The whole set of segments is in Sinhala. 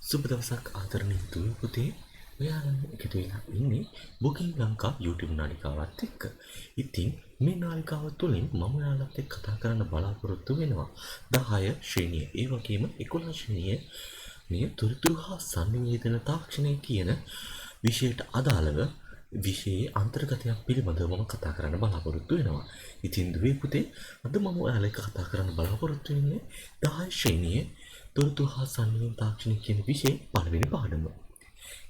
සුබ දවසක් ආදරණීය දුවේ පුතේ. ඔයාලා එකට වෙලා ඉන්නේ බුකින් ලංකා YouTube නාලිකාවත් එක්ක. ඉතින් මේ නාලිකාව තුළින් මම ඔයාලත් එක්ක කතා කරන්න බලාපොරොත්තු වෙනවා 10 ශ්‍රේණිය. ඒ වගේම 11 ශ්‍රේණිය මේ තොරතුරු හා සංනිවේදන තාක්ෂණය කියන විෂයට අදාළව විෂයේ අන්තර්ගතයක් පිළිබඳව මම කතා කරන්න බලාපොරොත්තු වෙනවා. ඉතින් දුවේ පුතේ අද මම ඔයාලා එක්ක කතා කරන්න බලාපොරොත්තු වෙන්නේ 10 ශ්‍රේණියේ තොරතුරු හා සංනිවේදන තාක්ෂණය කියන විෂයේ පළවෙනි පාඩම.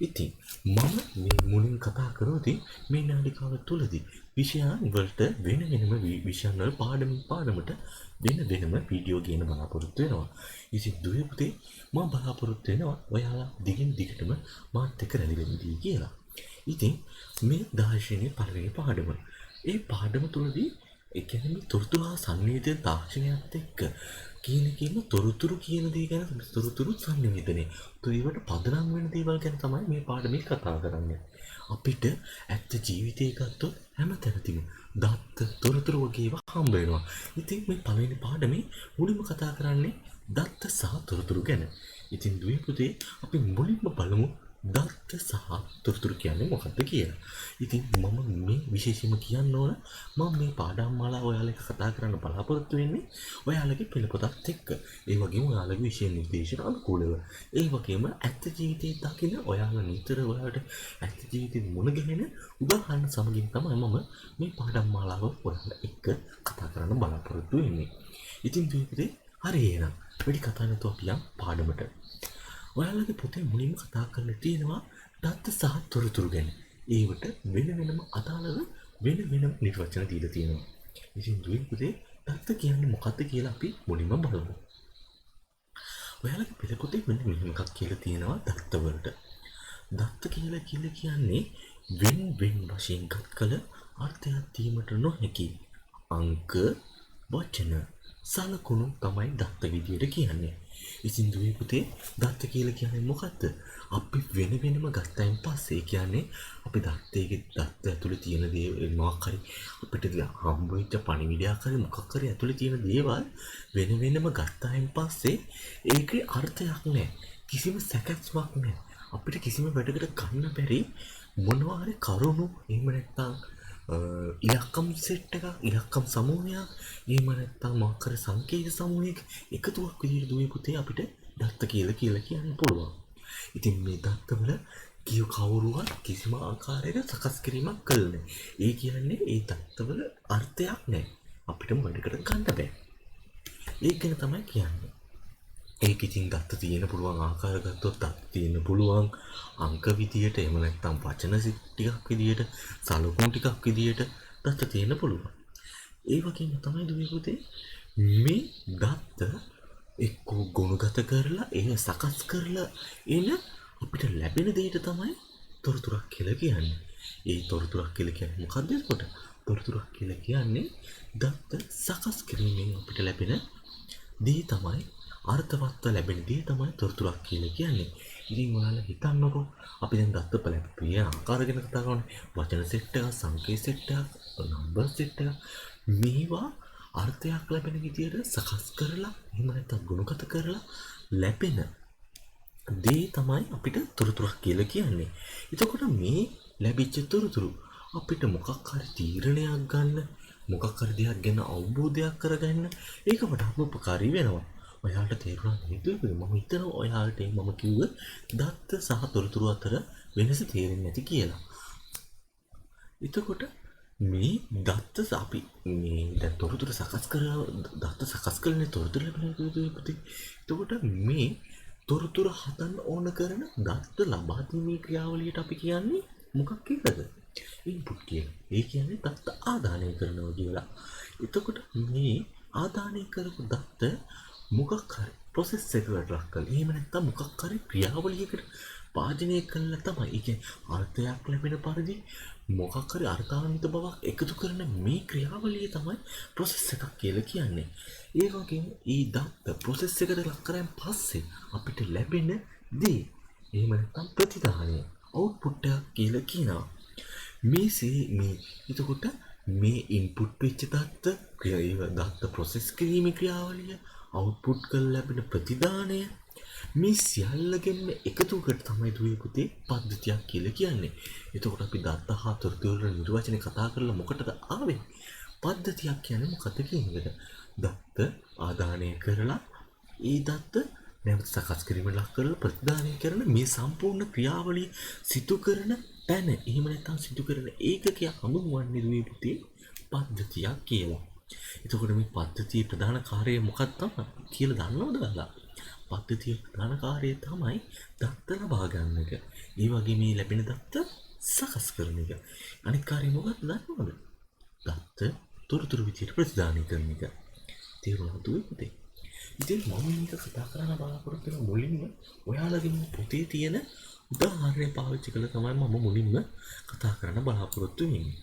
ඉතින් මම මේ මුලින් කතා කරෝදී මේ නාලිකාව තුළදී විෂයන් වලට වෙන වෙනම විෂයන් වල පාඩමට වෙන වෙනම වීඩියෝ ගේන බලාපොරොත්තු වෙනවා. ඉතින් දුවේ පුතේ මම බලාපොරොත්තු වෙනවා ඔයාලා දිගින් දිගටම මාත් එක්ක රැඳි වෙන්නදී කියලා. ඉතින් මේ 10 ශ්‍රේණියේ පළවෙනි පාඩම. ඒ පාඩම තුළදී ඒ කියන්නේ මේ තොරතුරු හා සංනිවේදන තාක්ෂණයත් එක්ක කියන තොරතුරු කියන දේ ගැන තොරතුරු සංනිවේදනය. ඒවට පදනම් වෙන දේවල් ගැන තමයි මේ පාඩමේ කතා කරන්නේ. අපිට ඇත්ත ජීවිතේ ගත්තොත් හැමතැනදීම දත්ත තොරතුරු වගේ ඒවා හම්බ වෙනවා. ඉතින් මේ පළවෙනි පාඩමේ මුලින්ම කතා කරන්නේ දත්ත සහ තොරතුරු ගැන. ඉතින් දුවේ පුතේ අපි මුලින්ම බලමු දත්ත සහ තොරතුරු කියන්නේ මොකක්ද කියලා. ඉතින් මම මේ විශේෂයෙන්ම කියන්න ඕන මම මේ පාඩම් මාලාව ඔයාලා එක්ක කතා කරන්න බලාපොරොත්තු වෙන්නේ ඔයාලගේ පෙළපොතත් එක්ක. ඒ වගේම ඔයාලගේ විෂය නිර්දේශන අනුකූලව. ඒ වගේම ඇත්ත ජීවිතයේ දකින ඔයාලා නිතර ඔයාලට ඇත්ත ජීවිතේ මුණ ගැහෙන උදාහරණ සමගින් තමයි මම මේ පාඩම් මාලාව ඔයාලා එක්ක කතා කරන්න බලාපොරොත්තු වෙන්නේ. ඉතින් දීපේ හරි එහෙනම් වැඩි කතා නැතුව අපි යමු පාඩමට. ඔයාලගේ පොතේ මුලින්ම කතා කරන්න තියෙනවා දත්ත සහ තොරතුරු ගැන. ඒවට වෙන වෙනම අදාළව වෙන වෙනම නිර්වචන දීලා තියෙනවා. ඉතින් දුවේ පුතේ දත්ත කියන්නේ මොකක්ද කියලා අපි මුලින්ම බලමු. ඔයාලගේ පොතේ මෙන්න මෙහෙම එකක් කියලා තියෙනවා දත්ත වලට. දත්ත කියලා කියන්නේ වෙන වශයෙන් ගත් කල අර්ථයක් දීමට නොහැකි අංක වචන සලකුණු තමයි දත්ත විදියට කියන්නේ. ඉතින් දුවේ පුතේ දත්ත කියලා කියන්නේ මොකද්ද? අපි වෙන වෙනම ගත්තයින් පස්සේ කියන්නේ අපි දත්තයේ දත්ත ඇතුලේ තියෙන දේ මොකක් හරි අපිට හම්බ වෙච්ච පණිවිඩයක් හරි මොකක් හරි ඇතුලේ තියෙන දේවල් වෙන වෙනම ගත්තයින් පස්සේ ඒකේ අර්ථයක් නැහැ. කිසිම සැකස්මක් නැහැ. අපිට කිසිම වැඩකට ගන්න බැරි මොනවා හරි කරුණු එහෙම නැත්නම් ඉලක්කම් සෙට් එක ඉලක්කම් සමූහයක් එහෙම නැත්නම් මොකක් හරි සංකේත සමූහයක එකතුවක් විදිහට දුවේ පුතේ අපිට දත්ත කියලා කියන්න පුළුවන්. ඉතින් මේ දත්තවල කවුරුවත් කිසිම ආකාරයක සකස් කිරීමක් කළේ නැහැ. ඒ කියන්නේ ඒ දත්තවල අර්ථයක් නැහැ. අපිටම වැඩකට ගන්න බෑ. ඒක ගැන තමයි කියන්නේ. ඒක ඉතින් දත්ත තියෙන පුළුවන් ආකාර ගත්තොත් දත්ත තියෙන පුළුවන් අංක විදියට එහෙම නැත්නම් වචන ටිකක් විදියට සලකුණු ටිකක් විදියට දත්ත තියෙන පුළුවන්. ඒ වගේම තමයි දුවේ පුතේ මේ දත්ත එක්ක ගුණගත කරලා ඒ සකස් කරලා එන අපිට ලැබෙන දෙයට තමයි තොරතුරක් කියලා කියන්නේ. ඒ තොරතුරක් කියලා කියන්නේ මොකක්ද එතකොට? තොරතුරක් කියලා කියන්නේ දත්ත සකස් කිරීමෙන් අපිට ලැබෙන දේ තමයි අර්ථවත්ව ලැබෙන දේ තමයි තොරතුරක් කියලා කියන්නේ. ඉතින් ඔයාලා හිතන්නකෝ අපි දැන් දත්ත බලපිය ආකාර ගැන කතා කරන්නේ වචන සෙට් එක, සංකේත සෙට් එක, නම්බර් සෙට් එක මේවා අර්ථයක් ලැබෙන විදියට සකස් කරලා එහෙම නැත්නම් ගුණගත කරලා ලැබෙන දේ තමයි අපිට තොරතුරක් කියලා කියන්නේ. එතකොට මේ ලැබිච්ච තොරතුරු අපිට මොකක් හරි තීරණයක් ගන්න මොකක් හරි දෙයක් ගැන අවබෝධයක් කරගන්න ඒක වඩාත් උපකාරී වෙනවා. ඔයාලට තේරුණා නේද? මම හිතනවා ඔයාලට මම කිව්ව දත්ත සහ තොරතුරු අතර වෙනස තේරෙන්නේ නැති කියලා. එතකොට මේ දත්ත අපි මේ දැන් තොරතුරු සකස් කරලා දත්ත සකස් කරන්නේ තොරතුරු ලැබෙන පුතේ. එතකොට මේ තොරතුරු හදන්න ඕන කරන දත්ත ලබා දීමේ ක්‍රියාවලියට අපි කියන්නේ මොකක් කියලාද? ඉන්පුට් කියලා. ඒ කියන්නේ දත්ත ආදානය කරනවා කියලා. එතකොට මේ ආදානය කරපු දත්ත මොකක් හරි process එකකට ලක් කරලා එහෙම නැත්නම් මොකක් හරි ක්‍රියාවලියකට පාජනය කළා තමයි. ඒ කියන්නේ අර්ථයක් ලැබෙන පරිදි මොකක් හරි අර්ථාන්විත බවක් එකතු කරන මේ ක්‍රියාවලිය තමයි process එකක් කියලා කියන්නේ. ඒ වගේම මේ දත්ත process එකට ලක් කරාන් පස්සේ අපිට ලැබෙන දේ එහෙම නැත්නම් ප්‍රතිදානය output එක කියලා කියනවා. මේ එතකොට මේ ඉන්පුට් වෙච්ච දත්ත දත්ත process කිරීමේ ක්‍රියාවලිය output කරලා ලැබෙන ප්‍රතිදානය මේ සියල්ලගෙන්ම එකතුවකට තමයි දුවේ පුතේ පද්ධතියක් කියලා කියන්නේ. එතකොට අපි දත්ත හා තොරතුරු වල නිර්වචන කතා කරලා මොකටද ආවේ? පද්ධතියක් කියන්නේ මොකක්ද කියන එකට. දත්ත ආදානය කරලා ඒ දත්ත නැවත සකස් කිරීමට ලක් කරලා ප්‍රතිදානය කරන මේ සම්පූර්ණ ක්‍රියාවලිය සිදු කරන තැන එහෙම නැත්නම් සිදු කරන ඒකකයක් හඳුන්වන්නේ දුවේ පුතේ පද්ධතියක් කියලා. එතකොට මේ පද්ධතියේ ප්‍රධාන කාර්යය මොකක්ද තමයි කියලා දන්නවද ඔයාලා? පද්ධතියේ ප්‍රධාන කාර්යය තමයි දත්ත ලබා ගන්න එක. ඒ වගේ මේ ලැබෙන දත්ත සකස් කරන එක. අනිත් කාර්යය මොකක්ද දන්නවද? දත්ත තොරතුරු විදියට ප්‍රතිදානය කරන එක. තේරුණාද පුතේ? ඉතින් මම මේක කතා කරන්න බලාපොරොත්තු වෙන මුලින්ම ඔයාලගේ පොතේ තියෙන උදාහරණය පාවිච්චි කරලා තමයි මම මුලින්ම කතා කරන්න බලාපොරොත්තු වෙන්නේ.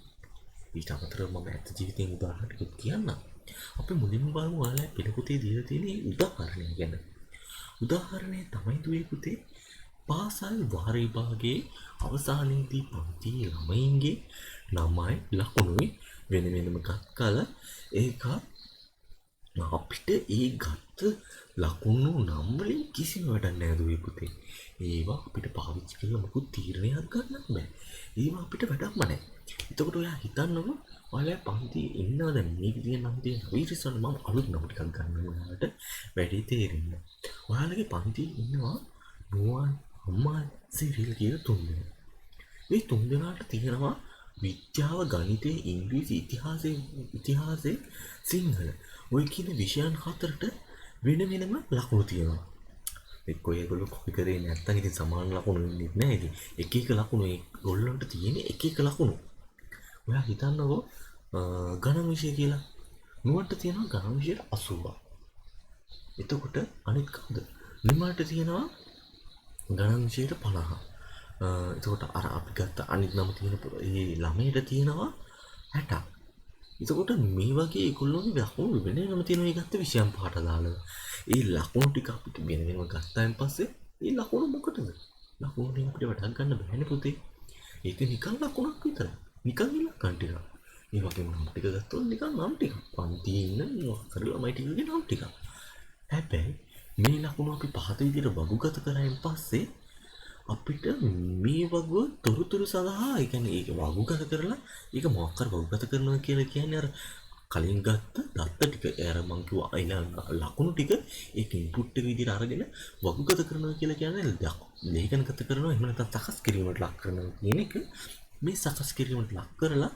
ඊට අමතරව මම ඇත්ත ජීවිතයෙන් උදාහරණ ටිකක් කියන්නම්. අපි මුලින්ම බලමු ඔයාලා පෙළපොතේ දීලා තියෙන උදාහරණය ගැන. උදාහරණය තමයි දුවේ පුතේ පාසල් වාර විභාගයේ අවසානයේදී පන්තියේ ළමයින්ගේ ළමයි ලකුණුයි වෙන වෙනම ගත් කල ඒක අපිට ඒ ගත්ත ලකුණු නම් වලින් කිසිම වැඩක් නෑ දුවේ පුතේ. ඒවා අපිට පාවිච්චි කරලා මොකුත් තීරණයක් ගන්න බෑ. ඒවා අපිට වැඩක්ම නෑ. එතකොට ඔයා හිතන්නකො ඔයාලා පන්තියේ ඉන්නවා දැන් මේක තියෙන නම් තියෙන වීරසන මම අලුත් නම් ටිකක් ගන්න ඔයාලට වැඩි තේරෙන්න. ඔයාලගේ පන්තියේ ඉන්නවා නුවන් අම්මා සිරිල් කියලා තුන් දෙනා. මේ තුන් දෙනාට තියෙනවා විද්‍යාව ගණිතය ඉංග්‍රීසි ඉතිහාසය සිංහල ඔය කියන විෂයන් හතරට වෙන වෙනම ලකුණු තියෙනවා. එක්ක ඒගොල්ලෝ කොපි කරේ නැත්නම් ඉතින් සමාන ලකුණු වෙන්නේ නැහැ. ඉතින් එක එක ලකුණු ඒගොල්ලන්ට තියෙන එක එක ලකුණු. ඔයා හිතන්නකෝ ගණන් විෂය කියලා නුවන්ට තියෙනවා ගණන් විෂයට 80ක්. එතකොට අනිත් කවුද? නිමාට තියෙනවා ගණන් විෂයට 50ක්. එතකොට අර අපි ගත්ත අනිත් නම තියෙන ඒ ළමයට තියෙනවා 60ක්. එතකොට මේ වගේ ඒගොල්ලෝගේ ලකුණු වෙන වෙනම තියෙනවා ඒ ගත්ත විෂයන් පාට දාලා. ඒ ලකුණු ටික අපිට වෙන වෙනම ගත්තාන් පස්සේ ඒ ලකුණු මොකටද? ලකුණු වලින් අපිට වැඩක් ගන්න බෑනේ පුතේ. ඒක නිකන් ලකුණක් විතරයි. නිකන් ඉලක්කම් ටික. ඒ වගේම නම් ටික ගත්තොත් නිකන් නම් ටික. පන්තියේ ඉන්න මොකක්ද ළමයි ටිකගේ නම් ටික. හැබැයි මේ ලකුණු අපි පහත විදිහට වගුගත කරායින් පස්සේ අපිට මේ වගුව තොරතුරු සඳහා ඒ කියන්නේ ඒක වගුගත කරලා ඒක මොකක් කර වගුගත කරනවා කියලා කියන්නේ අර කලින් ගත්ත දත්ත ටික අර මං කිව්වා ලකුණු ටික ඒක ඉන්පුට් එක විදිහට අරගෙන වගුගත කරනවා කියලා කියන්නේ ලේඛනගත කරනවා එහෙම නැත්නම් සකස් කිරීමට ලක් කරනවා කියන එක මේ සකස් කිරීමට ලක් කරලා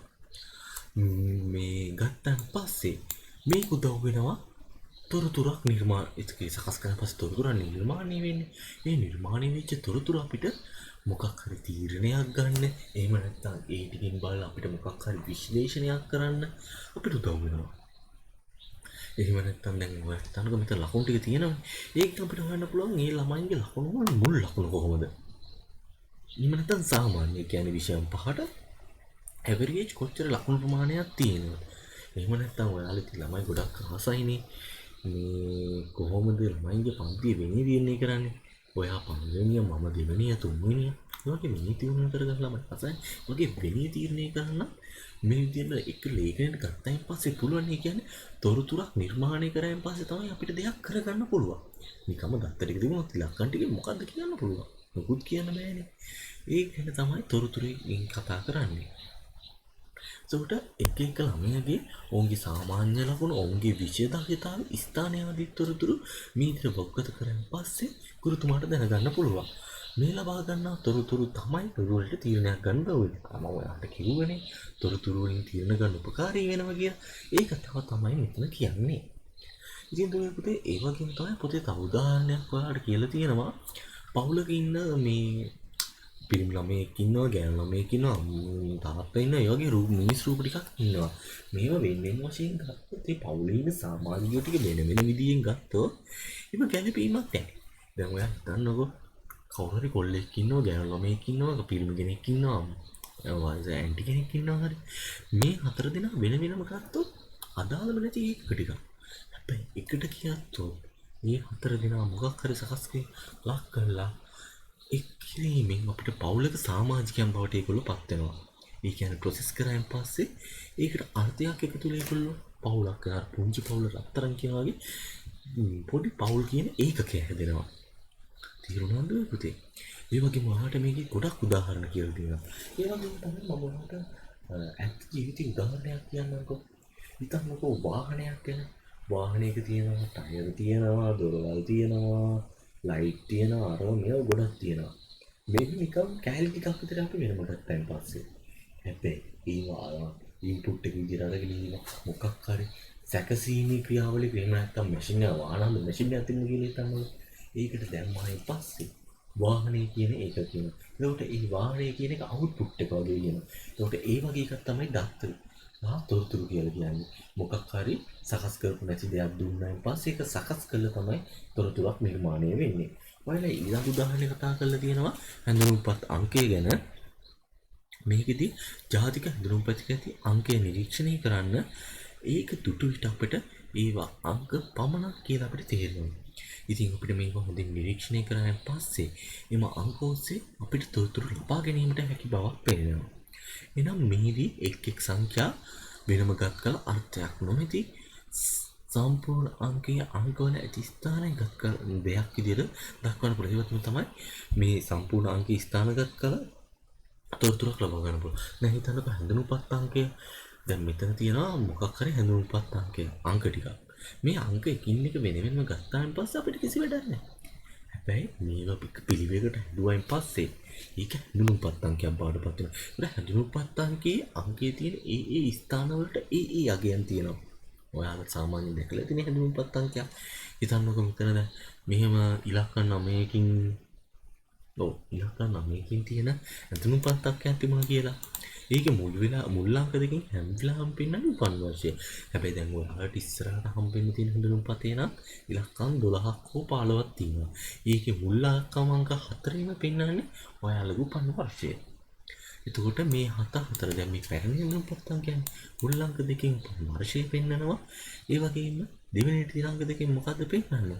මේ ගත්තන් පස්සේ මේක උදව් වෙනවා තොරතුරක් සකස් කරන පස්සේ තොරතුරක් නිර්මාණය වෙන්නේ. මේ නිර්මාණය වෙච්ච තොරතුරු අපිට මොකක් හරි තීරණයක් ගන්න, එහෙම නැත්නම් ඒ ටිකෙන් බලලා අපිට මොකක් හරි විශ්ලේෂණයක් කරන්න අපිට උදව් වෙනවා. එහෙම නැත්නම් දැන් ඔය තනක මෙතන ලකුණු ටික තියෙනවනේ. ඒක අපිට හොයන්න පුළුවන් මේ ළමයින්ගේ ලකුණු වල මුල් ලකුණු කොහොමද? එහෙම නැත්නම් සාමාන්‍ය කියන්නේ විෂයන් පහට ඇවරේජ් කොච්චර ලකුණු ප්‍රමාණයක් තියෙනවද? එහෙම නැත්නම් ඔයාලා ළමයි ගොඩක් ආසයිනේ මේ කොහොමද ළමයින්ගේ පන්තිය වෙන්නේ තීරණය කරන්නේ? ඔයා පළවෙනිය මම දෙවෙනිය තුන්වෙනිය. ඒ වගේ වෙන්නේ තීරණය කරගන්න ළමයි අසයි. වගේ වෙන්නේ තීරණය කරන්න මේ විදිහට එක ලේඛනයකට ගත්තයින් පස්සේ පුළුවන් ඒ කියන්නේ තොරතුරක් නිර්මාණය කරායින් පස්සේ තමයි අපිට දෙයක් කරගන්න පුළුවන්. නිකම්ම දත්ත ටික තිබුණොත් ඉලක්කම් ටික මොකද්ද කියන්න පුළුවන්. මොකුත් කියන්න බෑනේ. ඒක ගැන තමයි තොරතුරුෙන් කතා කරන්නේ. එතකොට එක එක ළමයාගේ ඔවුන්ගේ සාමාන්‍ය ලකුණු ඔවුන්ගේ විෂය දක්ෂතාව ස්ථානය ආදී තොරතුරු මේ විදිහට වග්ගත කරන් පස්සේ ගුරුතුමාට දැනගන්න පුළුවන්. මේ ලබා ගන්නා තොරතුරු තමයි වලට තීරණයක් ගන්න ඕනේ. මම ඔයාලට කිව්වනේ තොරතුරු වලින් තීරණ ගන්න උපකාරී වෙනවා කියලා. ඒක තමයි මෙතන කියන්නේ. ඉතින් දුවේ පුතේ ඒ වගේම තමයි පුතේ තව උදාහරණයක් ඔයාලට කියලා තියෙනවා. පවුලක ඉන්න මේ පිරිමි ළමයෙක් ඉන්නවා, ගෑනු ළමයෙක් ඉන්නවා, තාත්තා ඉන්නවා, ඒ වගේ මිනිස් රූප ටිකක් ඉන්නවා. මේවා වෙන වෙන වශයෙන් ගත්තොත් ඒ පවුලේ ඉන්න සමාජිකයෝ ටික වෙන වෙන විදියෙන් ගත්තොත් ඒක ගැළපීමක් නැහැ. දැන් ඔයා හිතන්නකෝ කවුරු හරි කොල්ලෙක් ඉන්නවා, ගෑනු ළමයෙක් ඉන්නවා, පිරිමි කෙනෙක් ඉන්නවා, වයස ඇන්ටි කෙනෙක් ඉන්නවා හරි. මේ හතර දෙනා වෙන වෙනම ගත්තොත් අදාළම නැති එක ටිකක්. හැබැයි එකට කියත්තොත් මේ හතර දෙනා මොකක් හරි සකස් ලක් කරලා එක්කිරීමෙන් අපිට පවුලක සමාජිකයන් බවට ඒගොල්ලෝ පත් වෙනවා. ඒ කියන්නේ ප්‍රොසෙස් කරායින් පස්සේ ඒකට අර්ථයක් එකතු වෙලා ඒගොල්ලෝ පවුලක් කරා පුංචි පවුල රත්තරන් කියන වගේ පොඩි පවුල් කියන ඒකකයක් හැදෙනවා. තේරුණාද පුතේ? ඒ වගේම ඔයාලට මේකේ ගොඩක් උදාහරණ කියලා දෙනවා. ඒ වගේම තමයි මම ඔයාලට ඇත්ත ජීවිතේ උදාහරණයක් කියන්නම්කෝ. හිතන්නකෝ වාහනයක් ගැන. වාහනයක තියෙනවා ටයර් තියෙනවා, දොරවල් තියෙනවා, ලයිට් තියෙනවා, අරව මේවා ගොඩක් තියෙනවා. මේක නිකන් කැලේ ටිකක් විතර අපි වෙනම ගත්තාන් පස්සේ. හැබැයි ඒවා ඉන්පුට් එක විදිහට අරගෙන ඉන්න මොකක් හරි සැකසීමේ ක්‍රියාවලිය එහෙම නැත්නම් මැෂින් එක වාහන මැෂින් එකක් තියෙන කියලා හිතන්නකෝ. ඒකට දැම්මායින් පස්සේ වාහනේ කියන එක කියනවා. එතකොට ඒ වාහනේ කියන එක අවුට්පුට් එක වගේ කියනවා. එතකොට ඒ වගේ එකක් තමයි දත්තර. තොරතුරු කියලා කියන්නේ. මොකක් හරි සකස් කරපු නැති දෙයක් දුන්නායින් පස්සේ ඒක සකස් කළා තමයි තොරතුරක් නිර්මාණය වෙන්නේ. ඔයාලා ඊළඟ උදාහරණයක් කතා කරලා තියෙනවා හැඳුනුම්පත් අංකය ගැන. මේකෙදි ජාතික හැඳුනුම්පත් ඇති අංකය නිරීක්ෂණය කරන්න ඒක දුටු විට අපිට ඒවා අංක පමණක් කියලා අපිට තේරෙනවා. ඉතින් අපිට මේවා හොඳින් නිරීක්ෂණය කරාන් පස්සේ එම අංක ඔස්සේ අපිට තොරතුරු ලබා ගැනීමට හැකි බවක් පේනවා. එනම් මෙහිදී එක් සංඛ්‍යා වෙනමගත් කළ අර්ථයක් නොමැති සම්පූර්ණ අංකයේ අංකවල ඇති ස්ථානයගත් කළ දෙයක් විදිහට දක්වන්න පුළුවන්. ඒවත් තමයි මේ සම්පූර්ණ අංකයේ ස්ථානගත කළ තොරතුරක් ලබා ගන්න පුළුවන්. දැන් හිතන්නකෝ හැඳුනුම්පත් අංකය. දැන් මෙතන තියෙනවා මොකක් හරි හැඳුනුම්පත් අංකය අංක ටිකක්. මේ අංක එකින් එක වෙන වෙනම ගත්තාන් පස්සේ අපිට කිසි වැඩක් නැහැ. හැබැයි මේවා පිළිවෙලකට හැදුවායින් පස්සේ ඒක හැඳුනුම්පත් අංකයක් බවට පත් වෙනවා. ඒක හැඳුනුම්පත් අංකයේ අංකයේ තියෙන ඒ ස්ථානවලට ඒ අගයන් තියෙනවා. ඔයාලා සාමාන්‍යයෙන් දැකලා තියෙන හැඳුනුම්පත් අංකයක්. හිතන්නකෝ මෙතන දැන් මෙහෙම ඉලක්ක 9කින් ඉලක්ක 9කින් තියෙන හැඳුනුම්පත් අංකයක් තිබුණා කියලා. ඒක මුල් අංක දෙකෙන් හැම්විලාම පෙන්නන්නේ උපන් වර්ෂය. හැබැයි දැන් ඔයාලට ඉස්සරහට හම්බෙන්න තියෙන හැඳුනුම්පතේ නම් ඉලක්කම් 12ක් හෝ 15ක් තියෙනවා. ඒකේ මුල් අංක 4ෙම පෙන්නන්නේ ඔයාලගේ උපන් වර්ෂය. එතකොට මේ 7 දැන් මේ පැරණි හැඳුනුම්පත් අංකයන් මුල් අංක දෙකෙන් උපන් වර්ෂය පෙන්නනවා. ඒ වගේම දෙවෙනි තියෙන අංක දෙකෙන් මොකද්ද පෙන්නන්නේ?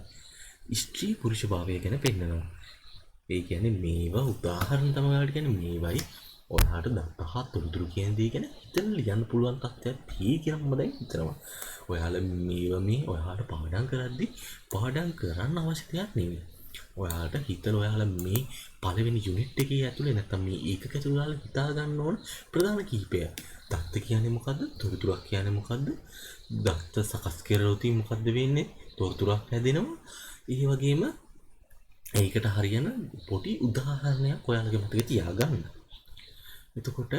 ස්ත්‍රී පුරුෂ භාවය ගැන පෙන්නනවා. ඒ කියන්නේ මේවා උදාහරණ තමයි ඔයාලට කියන්නේ මේවයි ඔයාලට දත්තා තොරතුරු කියන දේ ගැන හිතන්න ලියන්න පුළුවන් තත්ත්වයක් තියෙයි කියලා මම දැන් හිතනවා. ඔයාලා මේවා මේ ඔයාලට පාඩම් කරද්දි පාඩම් කරන්න අවශ්‍ය දෙයක් නෙවෙයි. ඔයාලට හිතන ඔයාලා මේ පළවෙනි යුනිට් එකේ ඇතුලේ නැත්තම් මේ ඒකක ඇතුලේ ඔයාලා හිතා ගන්න ඕන ප්‍රධාන කීපය. දත්ත කියන්නේ මොකද්ද? තොරතුරක් කියන්නේ මොකද්ද? දත්ත සකස් කරලා මොකද්ද වෙන්නේ? තොරතුරක් හැදෙනවා. ඒ වගේම ඒකට හරියන පොඩි උදාහරණයක් ඔයාලගේ මතකේ තියාගන්න. එතකොට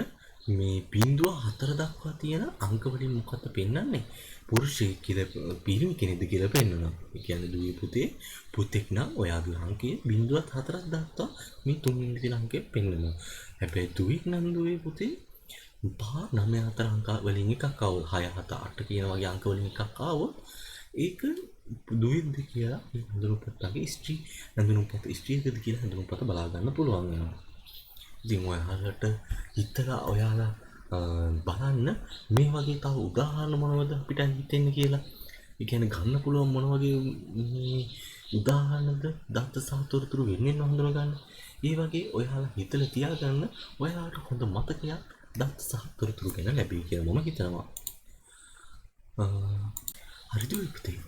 මේ බිඳුව 4 දක්වා තියෙන අංක වලින් මොකක්ද පෙන්වන්නේ? පුරුෂයෙක් කියලා පිරිමි කෙනෙක්ද කියලා පෙන්වනවා. ඒ කියන්නේ දුවේ පුතේ පුතෙක් නම් ඔයාගේ අංකයේ බිඳුවත් 4ක් දක්වා මේ තුන්වෙනි තියෙන අංකය පෙන්වනවා. හැබැයි දුවෙක් නම් දුවේ පුතේ 5 9 4 අංක වලින් එකක් ආවොත් 6 7 8 කියන වගේ අංක වලින් එකක් ආවොත් ඒක දුවේද කියලා හඳුනුම්පතගේ ස්ත්‍රී හඳුනුම්පත ස්ත්‍රීකද කියලා හඳුනුම්පත බලා ගන්න පුළුවන් වෙනවා. ඉතින් ඔයාලට හිතලා ඔයාලා බලන්න මේ වගේ තව උදාහරණ මොනවද අපිට හිතෙන්නේ කියලා. ඒ කියන්නේ ගන්න පුළුවන් මොන වගේ මේ උදාහරණද දත්ත සහ තොරතුරු වෙන්නේ හඳුනා ගන්න. ඒ වගේ ඔයාලා හිතලා තියාගන්න ඔයාලට හොඳ මතකයක් දත්ත සහ තොරතුරු ගැන ලැබෙයි කියලා මම හිතනවා. හරිද පුතේ?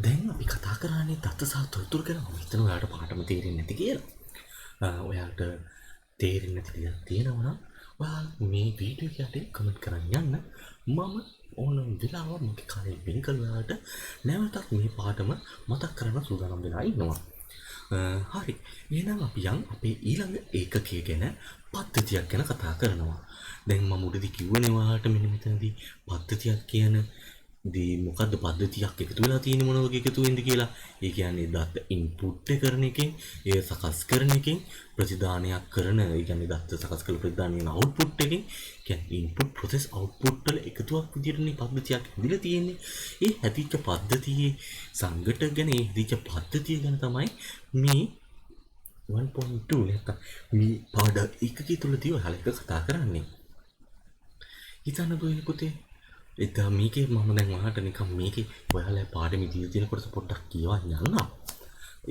දැන් අපි කතා කරන්නේ දත්ත සහ තොරතුරු ගැන. මම හිතනවා ඔයාලට පාඩම තේරෙන්නේ නැති කියලා. ඔයාලට තේරෙන්නේ නැති දෙයක් තියෙනවා නම් ඔයාලා මේ වීඩියෝ එකට කමෙන්ට් කරන්න යන්න. මම ඕනම වෙලාවක මගේ කාලේ වෙන් කරලා නැවතත් මේ පාඩම මතක් කරන්න සූදානම් වෙලා ඉන්නවා. හරි. එහෙනම් අපි යන් අපේ ඊළඟ ඒකකය ගැන පද්ධතියක් ගැන කතා කරනවා. දැන් මම උඩදී කිව්වනේ ඔයාලට මෙන්න මෙතනදී පද්ධතියක් කියන දී මොකද්ද පද්ධතියක් එකතු වෙලා තියෙන මොන වගේ එකතු වෙන්ද කියලා. ඒ කියන්නේ දත්ත ඉන්පුට් එක කරන එකෙන් ඒ සකස් කරන එකෙන් ප්‍රතිදානයක් කරන ඒ කියන්නේ දත්ත සකස් කළ ප්‍රතිදානයෙන් අවුට්පුට් එකෙන් කියන්නේ ඉන්පුට් ප්‍රොසෙස් අවුට්පුට් වල එකතුවක් විදිහටනේ පද්ධතියක් හැදිලා තියෙන්නේ. ඒ හැදිච්ච පද්ධතියේ සංගඨන ඒ හැදිච්ච පද්ධතිය ගැන තමයි මේ 1.2 නැත්නම් මේ පාඩම් එකකේ තුලදී ඔයාලා එක කතා කරන්නේ. හිතන්න පුතේ එදා මේකේ මම දැන් ඔයාලට නිකන් මේකේ ඔයාලා පාඩමේ දීලා තියෙන කොටස පොඩ්ඩක් කියවන්න යනවා.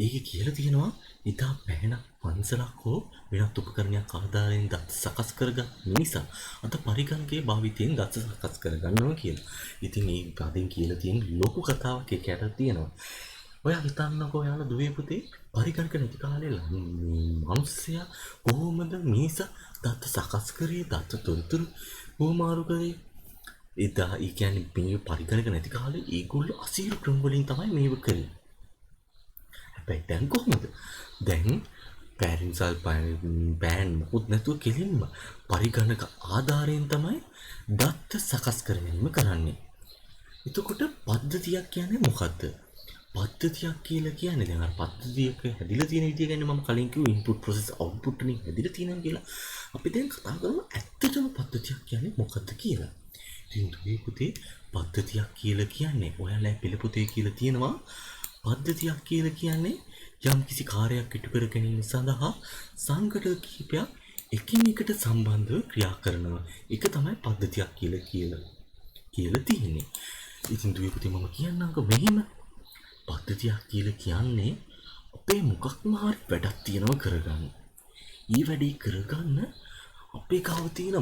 ඒකේ කියලා තියෙනවා ඉතා පැහැණ පන්සලක් හෝ වෙනත් උපකරණයක් ආධාරයෙන් දත් සකස් කරගත් මිනිසා අද පරිගණකයේ භාවිතයෙන් දත් සකස් කරගන්නවා කියලා. ඉතින් මේ පදෙන් කියලා තියෙන ලොකු කතාවක් ඒකට තියෙනවා. ඔයා හිතන්නකෝ ඔයාලා දුවේ පුතේ පරිගණක නැති කාලේ මිනිස්සයා කොහොමද මිනිසා දත්ත සකස් කරේ දත්ත තොරතුරු හුවමාරු කරේ එදා ඒ කියන්නේ මේ පරිගණක නැති කාලේ ඒගොල්ලෝ අසීරු ක්‍රම වලින් තමයි මේව කරේ. හැබැයි දැන් කොහොමද? දැන් පැරින්සල් බෑන් මොකුත් නැතුව කෙලින්ම පරිගණක ආධාරයෙන් තමයි දත්ත සකස් කරගැනීම කරන්නේ. එතකොට පද්ධතියක් කියන්නේ මොකද්ද? පද්ධතියක් කියලා කියන්නේ දැන් අර පද්ධතියක හැදිලා තියෙන විදිය ගැන මම කලින් කිව්ව ඉන්පුට් ප්‍රොසෙස් අවුට්පුට් වලින් හැදිලා තියෙනවා කියලා. අපි දැන් කතා කරමු ඇත්තටම පද්ධතියක් කියන්නේ මොකද්ද කියලා. ඉතින් දුවේ පුතේ පද්ධතියක් කියලා කියන්නේ ඔයාලා පෙළ පොතේ කියලා තියෙනවා පද්ධතියක් කියලා කියන්නේ යම් කිසි කාර්යයක් ඉටු කර ගැනීම සඳහා සංකත කිහිපයක් එකිනෙකට සම්බන්ධව ක්‍රියා කරනවා. ඒක තමයි පද්ධතියක් කියලා තියෙන්නේ. ඉතින් දුවේ පුතේ මම කියන්නම්කෝ මෙහිම පද්ධතියක් කියලා කියන්නේ අපේ මොකක්ම හරි වැඩක් තියෙනවා කරගන්න. ඊ වැඩේ කරගන්න අපේ ගාව තියෙන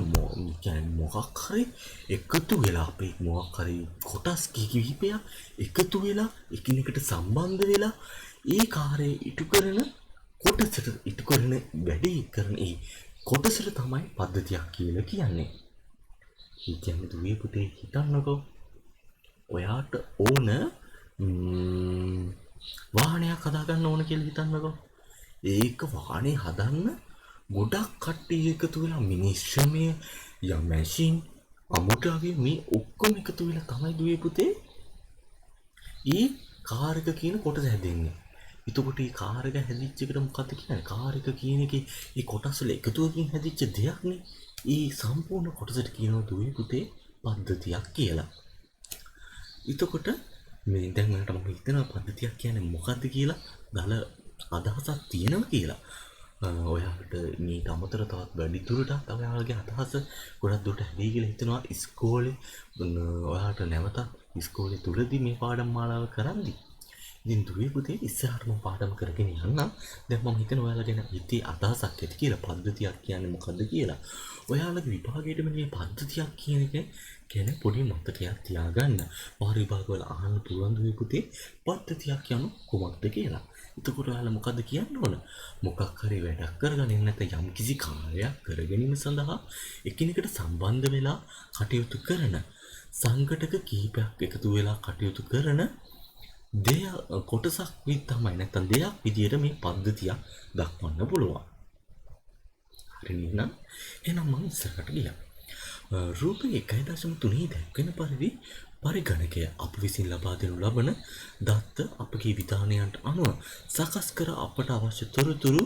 මොකක් හරි එකතු වෙලා අපේ මොකක් හරි කොටස් කිහිපයක් එකතු වෙලා එකිනෙකට සම්බන්ධ වෙලා ඒ කාර්යය ඉටු කරන කොටසට ඉටු කරන වැඩේ කරන ඒ කොටසට තමයි පද්ධතියක් කියලා කියන්නේ. ඒ කියන්නේ දුවේ පුතේ හිතන්නකෝ ඔයාට ඕන වාහනයක් හදාගන්න ඕන කියලා හිතන්නකෝ. ඒක වාහනේ හදන්න ගොඩක් කට්ටිය එකතු වෙලා මිනිස්සුමය යා මැෂින් අමුඩාගේ මේ ඔක්කොම එකතු වෙලා තමයි දුවේ පුතේ ඊ කාර් එක කියන කොටස හැදෙන්නේ. එතකොට මේ කාර් එක හැදිච්ච එකට මොකක්ද කියන්නේ? කාර් එක කියන එකේ මේ කොටස් වල එකතුවකින් හැදිච්ච දෙයක්නේ. ඊ සම්පූර්ණ කොටසට කියනවා දුවේ පුතේ පද්ධතියක් කියලා. එතකොට මේ දැන් මට මම හිතනවා පද්ධතියක් කියන්නේ මොකද්ද කියලා දල අදහසක් තියෙනවා කියලා. ඔයාලට මේට අමතරව තවත් වැඩි දුරට තව ඔයාලගේ අදහස ගොඩක් දුරට හැදෙයි කියලා හිතනවා ඉස්කෝලේ ඔයාලට නැවත ඉස්කෝලේ තුලදී මේ පාඩම් මාලාව කරද්දී. ඉතින් දුවේ පුතේ ඉස්සරහට මම පාඩම් කරගෙන යන්න. දැන් මම හිතනවා ඔයාලා ගැන හිතේ අදහසක් ඇති කියලා පද්ධතියක් කියන්නේ මොකද්ද කියලා. ඔයාලගේ විභාගයේදී මේ පද්ධතියක් කියන එක ගැන පොඩි මතකයක් තියාගන්න. වාර විභාගවල අහන්න පුළුවන් දුවේ පුතේ පද්ධතියක් කියන්නේ කොහොමද කියලා. එතකොට ඔයාලා මොකද්ද කියන්න ඕන? මොකක් හරි වැඩක් කරගන්න නැත්නම් යම් කිසි කාර්යයක් කරගැනීම සඳහා එකිනෙකට සම්බන්ධ වෙලා කටයුතු කරන සංගඨක කීපයක් එකතු වෙලා කටයුතු කරන දෙය කොටසක් තමයි නැත්නම් දෙයක් විදියට මේ පද්ධතියක් දක්වන්න පුළුවන්. හරිද? එහෙනම් මම ඉස්සරහට ගියා. රූපයේ 1.3 දැක්වෙන පරිදි පරිගණකය අප විසින් ලබා දෙනු ලබන දත්ත අපගේ විධානයන්ට අනුව සකස් කර අපට අවශ්‍ය තොරතුරු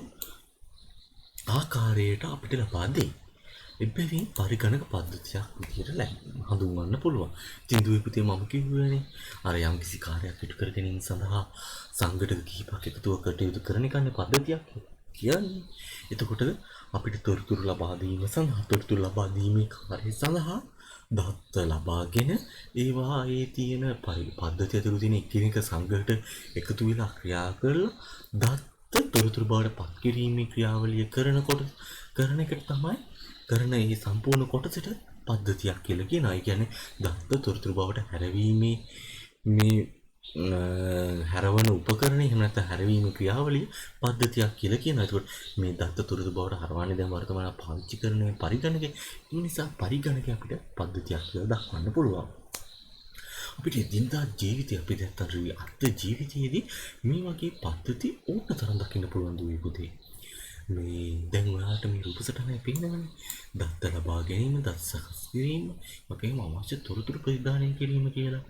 ආකාරයට අපිට ලබා දෙයි. එබැවින් පරිගණක පද්ධතියක් විදියට හඳුන්වන්න පුළුවන්. ඉතින් දුවේ පුතේ මම කිව්වනේ අර යම් කිසි කාර්යයක් ඉටු කර ගැනීම සඳහා සංගඨක කිහිපයක් එකතුව කටයුතු කරන එකනේ පද්ධතියක් කියන්නේ. එතකොට අපිට තොරතුරු ලබා දීම සඳහා තොරතුරු ලබා දීමේ කාර්යය සඳහා දත්ත ලබාගෙන ඒවා ඒ තියෙන පද්ධතිය තුළ තියෙන එකිනෙක සංගඨක එකතු වෙලා ක්‍රියා කරලා දත්ත තොරතුරු බවට පත් කිරීමේ ක්‍රියාවලිය කරන එකට තමයි කරන ඒ සම්පූර්ණ කොටසට පද්ධතියක් කියලා කියනවා. ඒ කියන්නේ දත්ත තොරතුරු බවට හැරවීමේ මේ හැරවන උපකරණය එහෙම නැත්නම් හැරවීමේ ක්‍රියාවලිය පද්ධතියක් කියලා කියනවා. ඒකට මේ දත්ත තොරතුරු බවට හරවන්නේ දැන් වර්තමාන පාවිච්චි කරන පරිගණකය. ඒ නිසා පරිගණකය අපිට පද්ධතියක් කියලා දක්වන්න පුළුවන්. අපිට දිනදා ජීවිතය අපි දැක්තර අර්ථ ජීවිතයේදී මේ වගේ පද්ධති ඕන තරම් දකින්න පුළුවන් දුවේ පුතේ. මේ දැන් ඔයාලට මේ රූප සටහනේ පේනවනේ. දත්ත ලබා ගැනීම, දත් සකස් කිරීම, වගේම අවශ්‍ය තොරතුරු ප්‍රදානය කිරීම කියලා.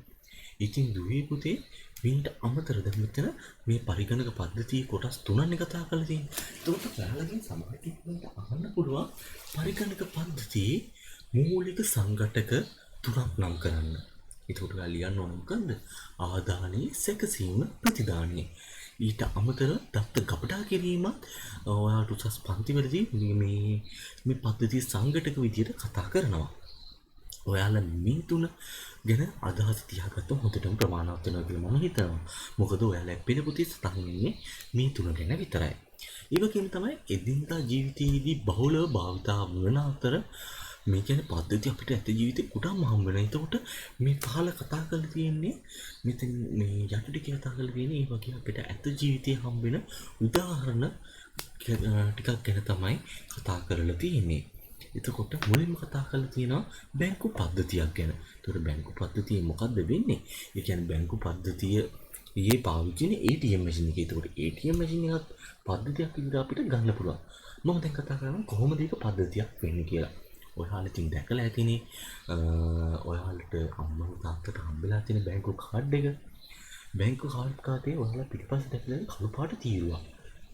ඉතින් දුවේ පුතේ මේකට අමතරව දැන් මෙතන මේ පරිගණක පද්ධතියේ කොටස් තුනක් කතා කරලා තියෙනවා. ඒකට ඔයාලගෙන් සමහරවිට අහන්න පුළුවන් පරිගණක පද්ධතියේ මූලික සංගඨක තුනක් නම් කරන්න. ඒකට ඔයාලා ලියන්න ඕන මොකන්ද? ආදානය, සැකසීම, ප්‍රතිදානය. ඊට අමතරව දත්ත ගබඩා කිරීමත් ඔයාලට උසස් පන්තිවලදී මේ පද්ධතිය සංගඨක විදියට කතා කරනවා. ඔයාලා මේ තුන ගැන අදහස් තියාගත්තොත් හොඳටම ප්‍රමාණවත් වෙනවා කියලා මම හිතනවා. මොකද ඔයාලා පෙළ පොතේ සටහන් වෙන්නේ මේ තුන ගැන විතරයි. ඒ වගේම තමයි එදිනදා ජීවිතයේදී බහුලව භාවිතා වන අතර මේ කියන්නේ පද්ධතිය අපිට ඇත්ත ජීවිතේ කුඩාම හම්බ වෙනවා. එතකොට මේ පහල කතා කරලා තියෙන්නේ මෙතන මේ යටි ටික කතා කරලා තියෙන්නේ ඒ වගේ අපිට ඇත්ත ජීවිතේ හම්බ වෙන උදාහරණ ටිකක් ගැන තමයි කතා කරලා තියෙන්නේ. එතකොට මුලින්ම කතා කරලා තියෙනවා බැංකු පද්ධතියක් ගැන. එතකොට බැංකු පද්ධතිය මොකද්ද වෙන්නේ? ඒ කියන්නේ බැංකු පද්ධතිය ඊයේ පාවිච්චි වෙන ATM මැෂින් එකේ. එතකොට ATM මැෂින් එකත් පද්ධතියක් විදිහට අපිට ගන්න පුළුවන්. මම දැන් කතා කරනවා කොහොමද ඒක පද්ධතියක් වෙන්නේ කියලා. ඔයාලා ඉතින් දැකලා ඇතිනේ ඔයාලට අම්මලා තාත්තට හම්බෙලා තියෙන බැංකු කාඩ් එක. බැංකු කාඩ් කාටේ ඔයාලා පිටිපස්සේ දැකලා කළු පාට තීරුවක්.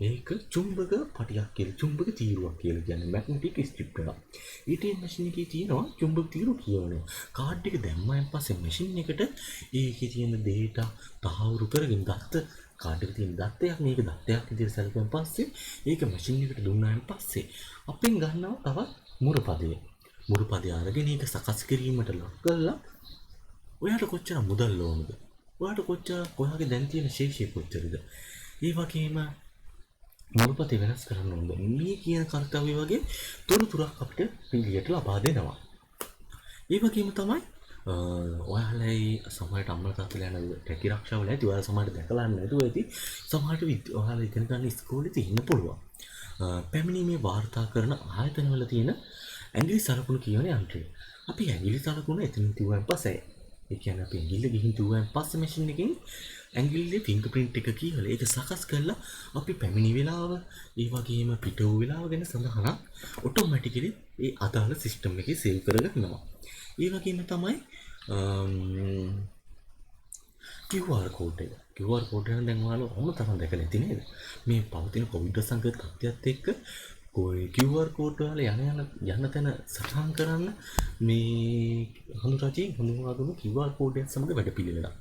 ඒක චුම්බක පටියක් කියලා. චුම්බක තීරුවක් කියලා කියන්නේ මැග්නටික් ස්ට්‍රිප් එක. ATM මැෂින් එකේ තියෙනවා චුම්බක තීරු කියවන. කාඩ් එක දැම්මයින් පස්සේ මැෂින් එකට ඒකේ තියෙන data තහවුරු කරගෙන දත්ත කාඩ් එකේ තියෙන දත්තයක් මේක දත්තයක් විදිහට සැලකුවන් පස්සේ ඒක මැෂින් එකට දුන්නාන් පස්සේ අපෙන් ගන්නවා තවත් මුරපදය. මුරපදය අරගෙන ඒක සකස් කිරීමට ලක් කරලා ඔයාට කොච්චර මුදල් ඕනද? ඔයාට කොච්චර ඔයාගේ දැන් තියෙන ශේෂය කොච්චරද? ඒ වගේම මුරපදේ වෙනස් කරන්න ඕනද? මේ කියන කාර්යය වගේ තොරතුරක් අපිට පිළියෙට ලබා දෙනවා. ඒ වගේම තමයි ඔයාලයි සමහරට අම්මලා තාත්තලා යන රැකී ආරක්ෂාවල ඇති ඔයාලා සමහරට දැකලා නැතුව ඇති සමහරට ඔයාලා ඉගෙන ගන්න ඉස්කෝලේ තියෙන්න පුළුවන්. පැමිණීමේ වාර්තා කරන ආයතනවල තියෙන ඇඟිලි සලකුණු කියන යන්ත්‍රය. අපි ඇඟිලි සලකුණ එතනින් තියුවන් පස්සේ ඒ කියන්නේ අපි ඇඟිල්ල ගිහින් තියුවන් පස්සේ මැෂින් එකකින් ඇඟිල්ලේ ෆින්ගර්ප්‍රින්ට් එක කියලා ඒක සකස් කරලා අපි පැමිණි වෙලාව ඒ වගේම පිට වූ වෙලාව ගැන සඳහනක් ඔටෝමැටිකලි ඒ අදාළ සිස්ටම් එකේ සේව් කරගන්නවා. ඒ වගේම තමයි QR කෝඩ් එක. QR කෝඩ් එක දැන් ඔයාලා ඔන්න තරම් දැකලා ඇති නේද? මේ පවතින කොවිඩ් සංකේත තත්ත්වයක් එක්ක QR කෝඩ් වල යන තැන සටහන් කරන්න මේ හඳුරාජී හඳුන්වා දුන්නු QR කෝඩ් එකත් සමග වැඩපිළිවෙලක්.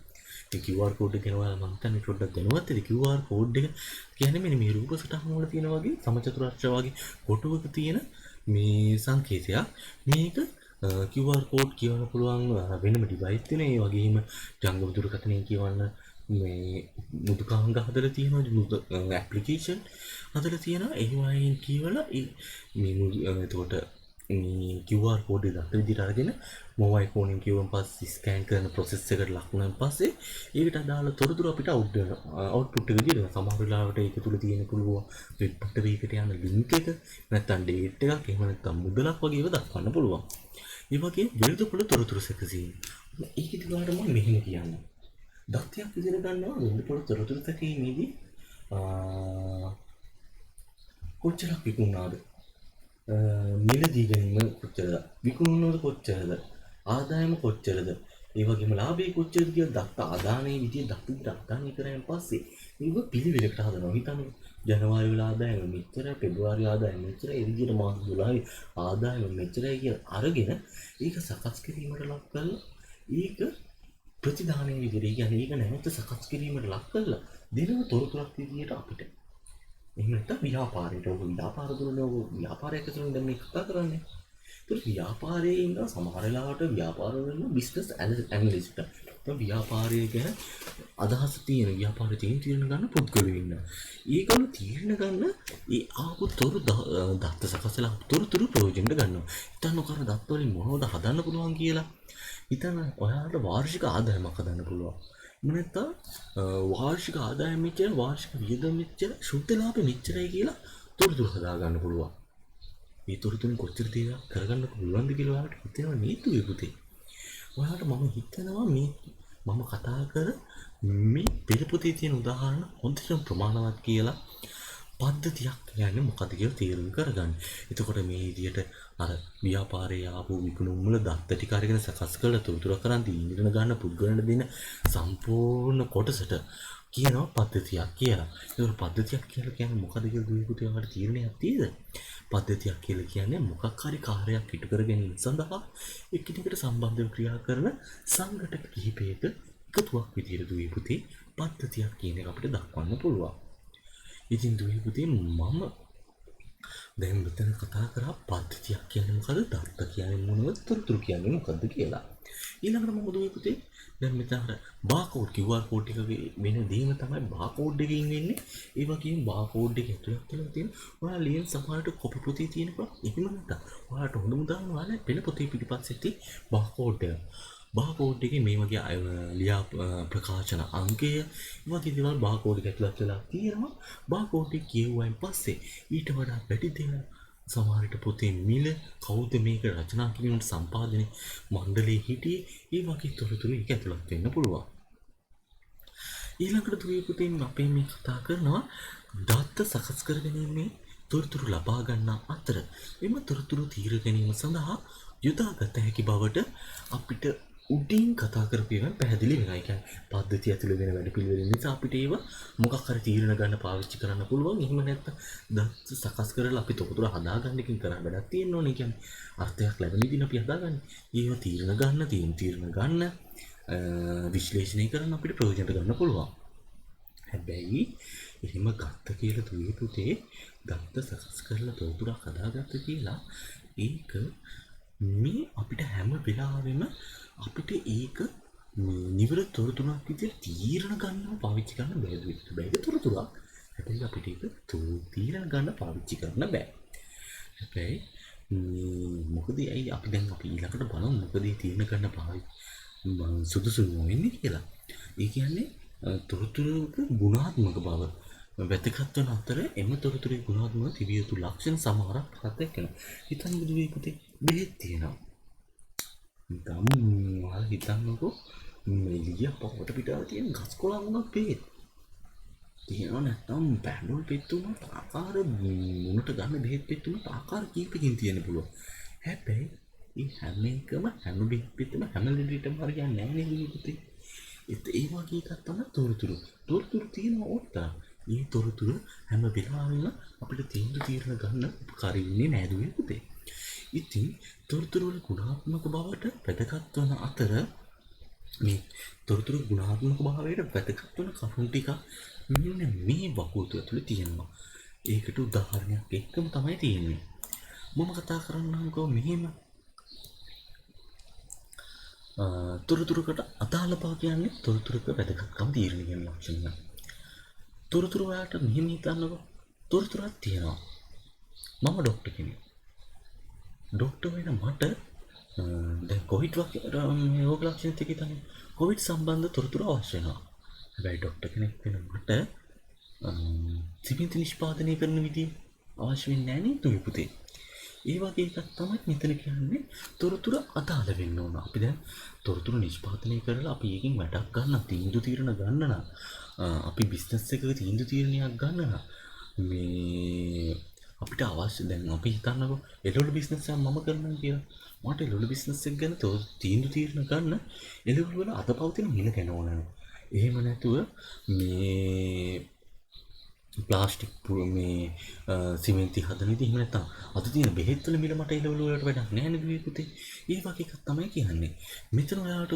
ඒ QR කෝඩ් එක ගැන ඔයාලා මම හිතන්නේ පොඩ්ඩක් දැනුවත් ඇති. QR කෝඩ් එක කියන්නේ මෙන්න මේ රූප සටහන් වල තියෙන වගේ සමචතුරාර්ය වගේ කොටුවක තියෙන මේ සංකේතයක්. මේක QR කෝඩ් කියවන්න පුළුවන් වෙනම ඩිවයිස් තියෙන. ඒ වගේම ජංගම දුරකථනයෙන් කියවන්න මේ මුදුකාංග හදලා තියෙනවා ඇප්ලිකේෂන් හදලා තියෙනවා. ඒ වයින් කියවලා මේ එතකොට මේ QR කෝඩ් එක දත්ත විදිහට අරගෙන මොබයිල් ෆෝනෙන් කියවුවන් පස්සේ ස්කෑන් කරන process එකට ලක් වුණාන් පස්සේ ඒකට අදාළ තොරතුරු අපිට අවුට්පුට් එක දෙනවා. සමහර වෙලාවට ඒක තුල තියෙන පුළුවන් වෙබ් පිටවයකට යන ලින්ක් එක නැත්නම් ඩේට් එකක් එහෙම නැත්නම් මුදලක් වගේ ඒවා දක්වන්න පුළුවන්. ඒ වගේ විවිධ පොළ තොරතුරු සැකසීම. ඒක දිගාට මම මෙහෙම කියන්නම්. දත්තයක් විදිහට ගන්නවා විවිධ පොළ තොරතුරු සැකීමේදී කොච්චරක් විකුණාද? මිලදී ගැනීම කොච්චරද? විකුණනවද කොච්චරද? ආදායම කොච්චරද? ඒ වගේම ලාභය කොච්චරද කියලා දත්ත ආදානයේ විදිය දත්ත විදිහට ආදානය කරගෙන පස්සේ ඒක පිළිවෙලකට හදනවා. හිතන්න ජනවාරි වල ආදායම මෙච්චරයි, පෙබ්‍රුවාරි ආදායම මෙච්චරයි, ඒ විදිහට මාස 12 ආදායම මෙච්චරයි කියලා අරගෙන ඒක සකස් කිරීමට ලක් කරලා ඒක ප්‍රතිදානයේ විදිහට කියන්නේ ඒක නැවත සකස් කිරීමට ලක් කරලා දෙනම තොරතුරක් විදිහට අපිට එහෙම නැත්නම් ව්‍යාපාරයට ඔය ව්‍යාපාර දුරනේ ඔය ව්‍යාපාරයක තුන දැන් මේ කතා කරන්නේ. ඒත් ව්‍යාපාරයේ ඉන්න සමහර වෙලාවට ව්‍යාපාර වල බිස්නස් ඇනලිස්ට් නැත්නම් ව්‍යාපාරය ගැන අදහස් තියෙන ව්‍යාපාරයේ තීරණ ගන්න පුද්ගලයෝ ඉන්නවා. ඒකවල තීරණ ගන්න ඒ ආපු දත්ත සකසලා තොරතුරු ප්‍රයෝජනට ගන්නවා. හිතන්න කර දත්ත වලින් මොනවද හදන්න පුළුවන් කියලා. හිතන්න ඔයාලට වාර්ෂික ආදායමක් හදන්න පුළුවන්. නැත්නම් වාර්ෂික ආදායම මෙච්චර වාර්ෂික වියදම මෙච්චර ශුද්ධ ලාභ මෙච්චරයි කියලා තොරතුරු හදා ගන්න පුළුවන්. මේ තොරතුරු කොච්චර දේවල් කරගන්න පුළුවන්ද කියලා ඔයාලට හිතෙනවා නේද පුතේ? ඔයාලට මම හිතනවා මේ මම කතා කර මේ පෙර පොතේ තියෙන උදාහරණ හොඳටම ප්‍රමාණවත් කියලා පද්ධතියක් කියන්නේ මොකක්ද කියලා තීරණය කරගන්න. එතකොට මේ විදියට අර ව්‍යාපාරයේ ආපු විකුණුම් වල දත්ත ටික අරගෙන සකස් කරලා තොරතුරු කරන් තීරණ ගන්න පුද්ගලයන්ට දෙන සම්පූර්ණ කොටසට කියනවා පද්ධතියක් කියලා. ඒක පද්ධතියක් කියලා කියන්නේ මොකද කියලා දුවේ පුතේ ඔයාලට තීරණයක් තියෙද? පද්ධතියක් කියලා කියන්නේ මොකක් හරි කාර්යයක් ඉටු කර ගැනීම සඳහා එකිනෙකට සම්බන්ධව ක්‍රියා කරන සංගঠন කිහිපයක එකතුවක් විදිහට දුවේ පුතේ පද්ධතියක් කියන එක අපිට දක්වන්න පුළුවන්. ඉතින් දුවේ පුතේ මම දැන් මෙතන කතා කරා පද්ධතියක් කියන්නේ මොකද්ද? දත්ත කියන්නේ මොනවද? තොරතුරු කියන්නේ මොකද්ද කියලා. ඊළඟට මොකද වෙන්නේ පුතේ? දැන් මෙතන අර බාකෝඩ් QR කෝඩ් එකගේ වෙන දේම තමයි බාකෝඩ් එකකින් වෙන්නේ. ඒ වගේම බාකෝඩ් එක ඇතුළත් වෙලා තියෙන ඔයාලා ලියන සමහරට කොපි පොතේ තියෙනකොට එහෙම නැත්නම් ඔයාලට හොඳම උදාහරණ ඔයාලා පෙළ පොතේ පිටිපස්සේ තියෙන බාකෝඩ් එක. බාකෝඩ් එකේ මේ වගේ ලියා ප්‍රකාශන අංකය වගේ දේවල් බාකෝඩ් එක ඇතුළත් වෙලා තියෙනවා. බාකෝඩ් එක කියවුවයින් පස්සේ ඊට වඩා වැඩි දේවල් සමහරට පොතේ මිල කවුද මේක රචනා කිරීමට සම්පාදනය මණ්ඩලයේ හිටියේ ඒ වගේ තොරතුරු ඒක ඇතුළත් වෙන්න පුළුවන්. ඊළඟට දුවේ පුතේ අපේ මේ කතා කරනවා දත්ත සකස් කර ගැනීමේ තොරතුරු ලබා ගන්නා අතර එම තොරතුරු තීර ගැනීම සඳහා යොදාගත හැකි බවට අපිට උඩින් කතා කරපු ඒවා පැහැදිලි වෙනවා. ඒ කියන්නේ පද්ධතිය ඇතුළේ වෙන වැඩපිළිවෙල නිසා අපිට ඒව මොකක් හරි තීරණ ගන්න පාවිච්චි කරන්න පුළුවන්. එහෙම නැත්නම් දත් සකස් කරලා අපි තොරතුරු හදාගන්න එකකින් කරා වැඩක් තියෙන්න ඕනේ. කියන්නේ අර්ථයක් ලැබෙන විදිහින් අපි හදාගන්නේ. ඒව තීරණ ගන්න විශ්ලේෂණය කරන්න අපිට ප්‍රයෝජනට ගන්න පුළුවන්. හැබැයි එහෙම ගත්ත කියලා දුවේ පුතේ දත්ත සකස් කරලා තොරතුරක් හදාගත්ත කියලා ඒක මේ අපිට හැම වෙලාවෙම අපිට ඒක නිවැරදි තොරතුරක් විදිහට තීරණ ගන්නව පාවිච්චි කරන්න බැහැ තොරතුරක්. හැබැයි අපිට ඒක තීරණ ගන්න පාවිච්චි කරන්න බෑ. හැබැයි මොකද ඇයි අපි ඊළඟට බලමු මොකද තීරණ ගන්න සුදුසු වෙන්නේ කියලා. ඒ කියන්නේ තොරතුරුක ගුණාත්මක බව වැදගත් වන අතර එම තොරතුරේ ගුණාත්මක තිබිය යුතු ලක්ෂණ සමහරක් හතක් වෙනවා. හිතන්න දුවේ පුතේ බෙහෙත් තියෙනවා. හිතන්නකෝ එළිය පොකට පිටාව තියෙන ගස් කොළන් වුණත් බෙහෙත් තියෙනවා. නැත්නම් පැන්ඩෝල් පෙත්තුනත් ආකාර මුණට ගන්න බෙහෙත් පෙත්තුනත් ආකාර කීපකින් තියෙන්න පුළුවන්. හැබැයි ඒ හැම එකම හැම බෙහෙත් පෙත්තම හැම ලෙඩේටම හරියන්නේ නැහැ නේද පුතේ? ඒ වගේ එකක් තමයි තොරතුරු. තොරතුරු තියෙනවා ඕටා. මේ තොරතුරු හැම වෙලාවෙම අපිට තීරණ ගන්න උපකාරී වෙන්නේ නෑ දුවේ පුතේ. ඉතින් තොරතුරු වල ගුණාත්මක බවට වැදගත් වන අතර මේ තොරතුරු ගුණාත්මක භාවයට වැදගත් වන කරුණු ටික මෙන්න මේ වකුගඩුව ඇතුලේ තියෙනවා. ඒකට උදාහරණයක් එක්කම තමයි තියෙන්නේ. මම කතා කරන්නම්කෝ මෙහෙම තොරතුරකට අදාළ බව කියන්නේ තොරතුරක වැදගත්කම තීරණය කරන ලක්ෂණය. තොරතුරු වලට මෙහෙම හිතන්නකෝ තොරතුරක් තියෙනවා. මම ડોක්ටර් කෙනෙක්. ડોක්ටර් වෙන මට දැන් කොවිඩ් රෝග ලක්ෂණ ටික තමයි කොවිඩ් සම්බන්ධ තොරතුරු අවශ්‍ය වෙනවා. හැබැයි ડોක්ටර් කෙනෙක් වෙන මට සිමෙන්ති නිෂ්පාදනය කරන විදිය අවශ්‍ය වෙන්නේ නැහැ නේද දුවේ පුතේ? ඒ වගේ එකක් තමයි මෙතන කියන්නේ තොරතුරු අදාළ වෙන්න ඕන. අපි දැන් තොරතුරු නිෂ්පාදනය කරලා අපි එකකින් වැඩක් ගන්න තීන්දුව తీරන ගන්න නම් අපි බිස්නස් එකක තීන්දුව తీරණයක් ගන්න නම් මේ අපිට අවශ්‍ය දැන් අපි හිතන්නකෝ එළවලු බිස්නස් එකක් මම කරනවා කියලා. මට එළවලු බිස්නස් එක ගැන තීන්දුව తీරන ගන්න එළවලු වල අතපවතින මිල ගැන ඕනනේ. එහෙම නැතුව මේ ප්ලාස්ටික් මේ සිමෙන්ති හදන විදිහ එහෙම නැත්නම් අද තියෙන බෙහෙත් වල මිල මට එළවලු වලට වැඩක් නැහැ නේද මේ පුතේ. ඒ වගේ එකක් තමයි කියන්නේ. මෙතන ඔයාලට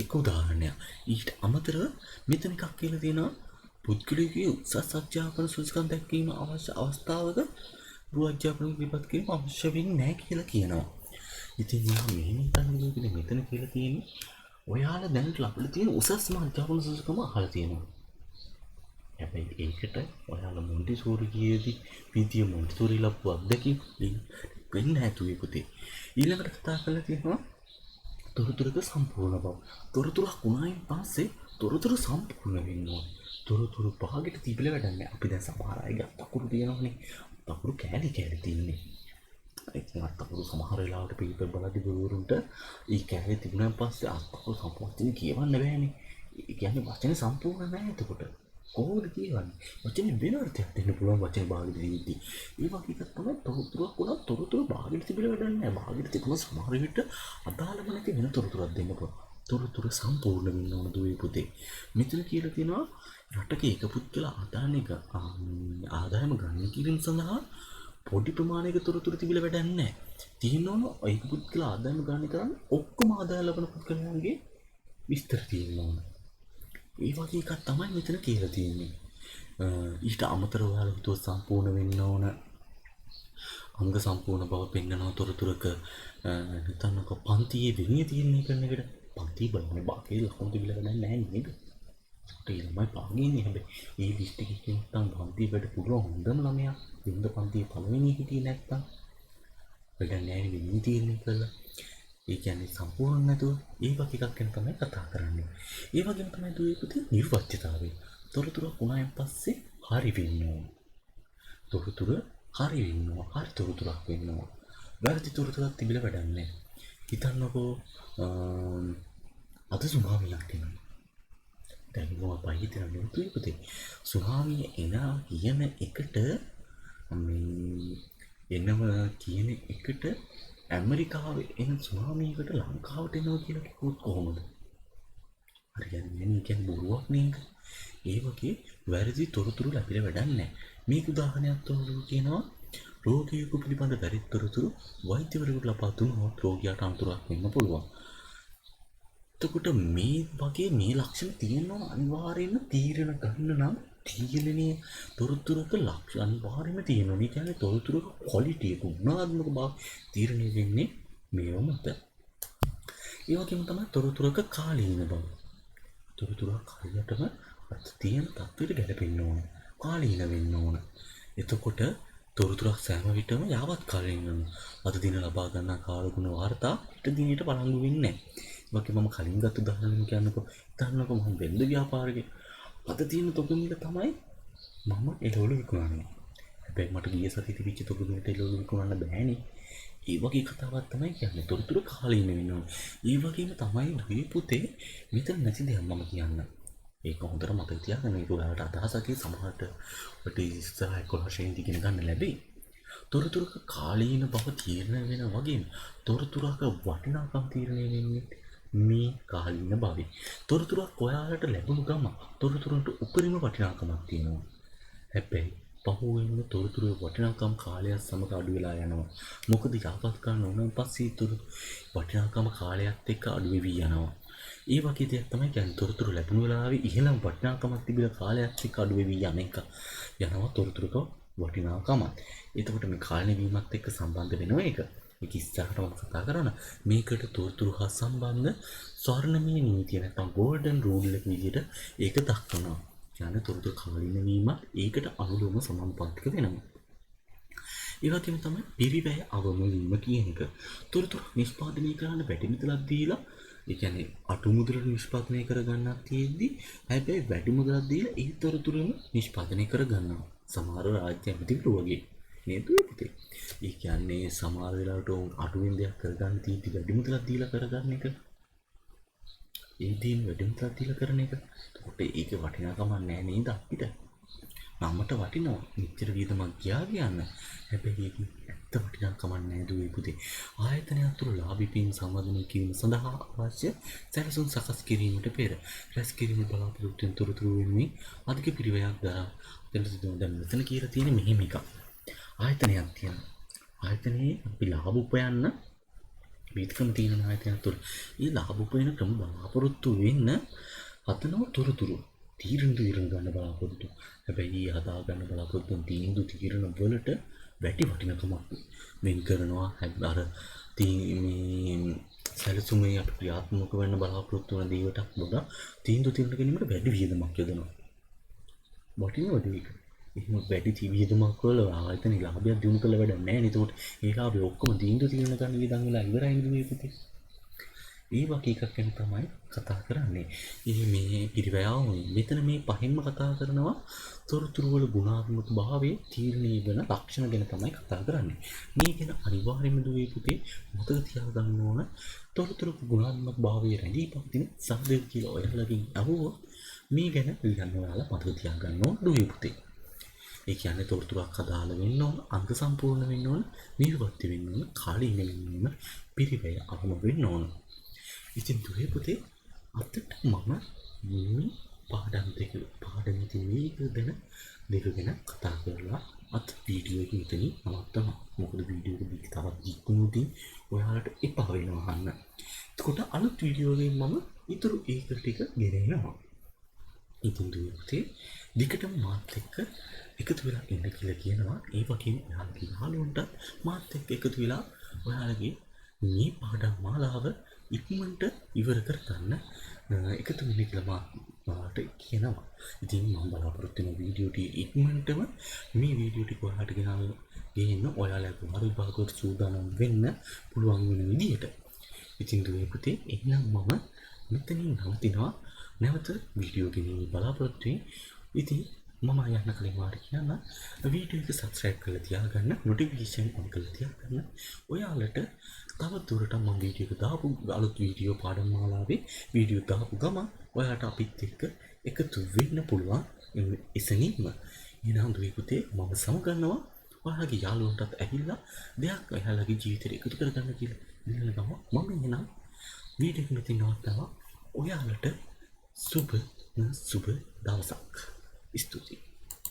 ඒක උදාහරණයක්. ඊට අමතරව මෙතන එකක් කියලා තියෙනවා පුද්ගලිකයේ උසස් අධ්‍යාපන සුදුසුකම් දැක්වීම අවශ්‍ය අවස්ථාවක ගෘහ අධ්‍යාපන විපත් කිරීම අවශ්‍ය වෙන්නේ නැහැ කියලා කියනවා. ඉතින් මෙහෙම හිතන්නේ මෙතන කියලා තියෙන්නේ ඔයාලා දැනට ලබලා තියෙන උසස්ම අධ්‍යාපන සුදුසුකම අහලා තියෙනවා. හැබැයි ඒකට ඔයාලා මොන්ටිසෝරි ගියේදී විදිය මොන්ටිසෝරි ලබ්බු අත්දැකීම් වෙන්න හැදුවේ පුතේ. ඊළඟට කතා කරලා තියෙනවා තොරතුරුක සම්පූර්ණ බව. තොරතුරක් වුණායින් පස්සේ තොරතුරු සම්පූර්ණ වෙන්න ඕනේ. තොරතුරු පහකට තිබිලා වැඩක් නැහැ. අපි දැන් සමහර අය අතකුරු තියෙනවනේ. අතකුරු කෑලි තියෙන්නේ. ඉතින් අතකුරු සමහර වෙලාවට පේපර් බලද්දි ගුරුවරුන්ට ඒ කෑලි තිබුණාන් පස්සේ අතකුරු සම්පූර්ණ කියවන්න බෑනේ. ඒ කියන්නේ වචනේ සම්පූර්ණ නැහැ එතකොට. කොහොමද කියවන්නේ? වචනේ වෙන අර්ථයක් දෙන්න පුළුවන් වචනේ භාගයට දෙද්දී. ඒ වගේ එකක් තමයි තොරතුරක් වුණා තොරතුරු භාගයට තිබිලා වැඩක් නැහැ. භාගයට තිබුණ සමහර විට අදාළම නැති වෙන තොරතුරක් දෙන්න පුළුවන්. තොරතුරු සම්පූර්ණ වෙන්න ඕන දුවේ පුතේ. මෙතන කියලා තියෙනවා රටක එක පුද්ගල ආදායම ගණනය කිරීම සඳහා පොඩි ප්‍රමාණයක තොරතුරු තිබිලා වැඩක් නැහැ. තියෙන්න ඕන ඒක පුද්ගල ආදායම ගණනය කරන්න ඔක්කොම ආදාය ලබන පුද්ගලයන්ගේ විස්තර තියෙන්න ඕන. ඒ වගේ එකක් තමයි මෙතන කියලා තියෙන්නේ. ඊට අමතරව ඔයාලා හිතුව සම්පූර්ණ වෙන්න ඕන අංග සම්පූර්ණ බව පෙන්වන තොරතුරක හිතන්නකො පන්තියේ විනය තීරණය කරන එකට පන්ති බලන්න බාගේ ලකුණු තිබිලා වැඩක් නැහැ නේද? ඒ ළමයි පාගින්නේ හැබැයි ඒ ලිස්ට් එකේ නැත්තම් පන්තියේ වැඩ පුළුවන් හොඳම ළමයා වින්ද පන්තියේ පළවෙනි හිටියේ නැත්තම් වැඩක් නැහැ විනය තීරණය කළා. ඒ කියන්නේ සම්පූර්ණ නැතුව ඒ වගේ එකක් ගැන තමයි කතා කරන්නේ. ඒ වගේම තමයි දුවේ පුතේ නිර්වච්‍යතාවය. තොරතුරක් වුණායින් පස්සේ හරි වෙන්න ඕන. තොරතුර හරි වෙන්න ඕන. හරි තොරතුරක් වෙන්න ඕන. වැරදි තොරතුරක් තිබිලා වැඩක් නැහැ. හිතන්නකෝ අද සුනාමියක් එනවා. දැන් මොකක්ද හිතන්නේ දුවේ පුතේ? සුනාමිය එනවා කියන එකට එනවා කියන එකට ඇමරිකාවේ එන සුනාමියකට ලංකාවට එනවා කියලා කිව්වොත් කොහොමද? හරියන්නේ නැහැ. කියන්නේ බොරුවක් නේද? ඒ වගේ වැරදි තොරතුරු ලැබිලා වැඩක් නැහැ. මේක උදාහරණයක් තෝරලා කියනවා රෝගියෙකු පිළිබඳ වැරදි තොරතුරු වෛද්‍යවරයෙකුට ලබා දුන්නොත් රෝගියාට අනතුරක් වෙන්න පුළුවන්. එතකොට මේ වගේ මේ ලක්ෂණ තියෙනවා අනිවාර්යයෙන්ම තීරණ ගන්න නම් තීරණයේ තොරතුරක ලක්ෂණ අනිවාර්යයෙන්ම තියෙනවා. මේ කියන්නේ තොරතුරක ක්වොලිටි එක ගුණාත්මක බව තීරණය වෙන්නේ මේව මත. ඒ වගේම තමයි තොරතුරක කාලීන බව. තොරතුරක් හරියටම තියෙන තත්ත්වයට ගැලපෙන්න ඕන. කාලීන වෙන්න ඕන. එතකොට තොරතුරක් සෑම විටම යාවත් කාලීන වෙනවා. අද දින ලබා ගන්නා කාලගුණ වාර්තා ඊට දිනයට බලංගු වෙන්නේ නැහැ. වගේ මම කලින් ගත්ත උදාහරණයක් කියන්නකො හිතන්නකො මම වෙළඳ ව්‍යාපාරිකයෙක් අද තියෙන තොගමිල තමයි මම එළවලු විකුණන්නේ. හැබැයි මට ගිය සතියේ තිබිච්ච තොගමිලට එළවලු විකුණන්න බෑනේ. ඒ වගේ කතාවක් තමයි කියන්නේ තොරතුරු කාලීන වෙනවා. ඒ වගේම තමයි දුවේ පුතේ මෙතන නැති දෙයක් මම කියන්න. ඒක හොඳට මතක තියාගන්න. ඒක ඔයාලට අදහසක් සමහරට ඔට ඉස්සරහ 11 ශ්‍රේණිය ඉගෙන ගන්න ලැබෙයි. තොරතුරක කාලීන බව තීරණය වෙන වගේම තොරතුරක වටිනාකම් තීරණය වෙන්නේ මේ කාලීන භාවය. තොරතුරක් ඔයාලට ලැබුණු ගම තොරතුරන්ට උපරිම වටිනාකමක් තියෙනවා. හැබැයි පහුවෙන්න තොරතුරේ වටිනාකම් කාලයක් සමග අඩු වෙලා යනවා. මොකද යාපත් ගන්න ඕන පස්සේ වටිනාකම කාලයත් එක්ක අඩු වෙවි යනවා. ඒ වගේ දෙයක් තමයි කියන්නේ තොරතුරු ලැබුණු වෙලාවේ ඉහළම වටිනාකමක් තිබිලා කාලයක් එක්ක අඩු වෙවි යන එක. යනවා තොරතුරක වටිනාකම. එතකොට මේ කාලණය වීමත් එක්ක සම්බන්ධ වෙනවා ඒක. ඒක ඉස්සරහට මම කතා කරනවා. මේකට තොරතුරු හා සම්බන්ධ ස්වර්ණමය නීතිය නැත්නම් ගෝල්ඩන් රූල් එක විදිහට ඒක දක්වනවා. කියන්නේ තොරතුරු කාලීන වීම ඒකට අනුලෝම සමානුපාතික වෙනවා. ඒ වගේම තමයි පිරිවැය අවම වීම කියන එක. තොරතුරු නිෂ්පාදනය කරන්න වැඩි මුදලක් දීලා ඒ කියන්නේ අටු මුදලට නිෂ්පාදනය කරගන්නක් තියෙද්දි හැබැයි වැඩි මුදලක් දීලා ඒ තොරතුරුම නිෂ්පාදනය කරගන්නවා. සමහර රාජ්‍ය ඇමතිවරු වගේ නේද පුතේ. ඒ කියන්නේ සමහර වෙලාවට අටුවෙන් දෙයක් කරගන්න තියෙද්දි වැඩි මුදලක් දීලා කරගන්න එක. ඒ දීන් වැඩි මුදලක් දීලා කරන එක. එතකොට ඒකේ වටිනාකමක් නැහැ නේද අපිට? නමට වටිනවා. මෙච්චර වියදමක් ගියා කියන්න. හැබැයි ඒක ඇත්ත වටිනාකමක් නැහැ දුවේ පුතේ. ආයතනයක් තුළ ලාභීපීම් සම්වර්ධනය කිරීම සඳහා අවශ්‍ය සැලසුම් සකස් කිරීමට පෙර රැස් කිරීම බලාපොරොත්තු වෙන තොරතුරු වෙනුවෙන් අධික පිරිවැයක් දරා දැන් මෙතන කියලා තියෙන මෙහෙම එකක්. ආයතනයක් තියෙනවා. ආයතනයේ අපි ලාභ උපයන්න වේදිකම් තියෙන ආයතනයක් තුළ ඒ ලාභ උපයන ක්‍රම බලාපොරොත්තු වෙන්න හතනම තොරතුරු තීරණ ගන්න බලාපොරොත්තු. හැබැයි හදා ගන්න බලාපොරොත්තු තීරණ වලට වැඩි වටිනාකමක් වෙන් කරනවා. අර මේ සැලසුමේ අපි ක්‍රියාත්මක වෙන්න බලාපොරොත්තු වෙන දේවටත් වඩා තීන්දුව ගැනීමට වැඩි වියදමක් යොදනවා. වටිනවද ඒක? එහෙම වැඩි වියදමක් වල ආයතන ලාභයක් දිනු කළ වැඩක් නැහැ නේද? ඒකට ඒ ලාභය ඔක්කොම තීන්දුව ගන්න විදන් වෙලා ඉවරයි නේද පුතේ? ඒ වගේ එකක් ගැන තමයි කතා කරන්නේ. මේ පිරිවැයාව මෙතන මේ පහෙන්ම කතා කරනවා තොරතුරු වල ගුණාත්මක භාවයේ තීරණය වෙන ලක්ෂණ ගැන තමයි කතා කරන්නේ. මේ ගැන අනිවාර්යයෙන්ම දුවේ පුතේ මතක තියාගන්න ඕන. තොරතුරු ගුණාත්මක භාවයේ රැඳී පවතින සාධක කියලා ඔයාලගෙන් අහුවොත් මේ ගැන ලියන්න ඔයාලා මතක තියාගන්න ඕන දුවේ පුතේ. ඒ කියන්නේ තොරතුරක් අදාළ වෙන්න ඕන, අංග සම්පූර්ණ වෙන්න ඕන, නිර්වෘත්ති වෙන්න ඕන, කාලීන වෙන්න ඕන, පිරිවැය අවම වෙන්න ඕන. ඉතින් දුවේ පුතේ අදට මම මේ පාඩම් දෙක ගැන කතා කරලා අත් වීඩියෝ එක මෙතනින් නවත්තනවා. මොකද වීඩියෝ එක තවත් දික්ුණුදී ඔයාලට එපා වෙනවා අහන්න. එතකොට අලුත් වීඩියෝ එකකින් මම ඊටු ඒක ටික ගෙනෙනවා. ඉතින් දුවේ පුතේ දිගටම මාත් එක්ක එකතු වෙලා ඉන්න කියලා කියනවා. ඒ වගේම ඔයාලගේ යාළුවන්ට මාත් එක්ක එකතු වෙලා ඔයාලගේ මේ පාඩම් මාලාව ඉක්මනට ඉවර කරගන්න එකතු වෙන්න කියලා මාට කියනවා. ඉතින් මම බලාපොරොත්තු වෙන වීඩියෝ ටික ඉක්මනටම මේ වීඩියෝ ටික ඔයාලට ගේන්න ඔයාලගේ වර විභාගවලට සූදානම් වෙන්න පුළුවන් වෙන විදියට. ඉතින් දුවේ පුතේ එහෙනම් මම මෙතනින් නවතිනවා. නැවත වීඩියෝ ගෙනීමේ බලාපොරොත්තු වෙමි. ඉතින් මම යන්න කලින් වාට කියන්න වීඩියෝ එක සබස්ක්‍රයිබ් කරලා තියාගන්න, නොටිෆිකේෂන් ඔන් කරලා තියාගන්න. ඔයාලට තව දුරට මම වීඩියෝ එක දාපු අලුත් වීඩියෝ පාඩම් මාලාවේ වීඩියෝ දාපු ගමන් ඔයාලට අපිත් එක්ක එකතු වෙන්න පුළුවන් එසැනින්ම. එහෙනම් දුවේ පුතේ මම සමගන්නවා ඔයාලගේ යාළුවන්ටත් ඇහිලා දෙයක් ඔයාලගේ ජීවිතේට එකතු කරගන්න කියලා. ඉන්නකම මම එහෙනම් වීඩියෝ එක මෙතන නවත්තනවා. ඔයාලට සුබ දවසක්. ස්තුතියි.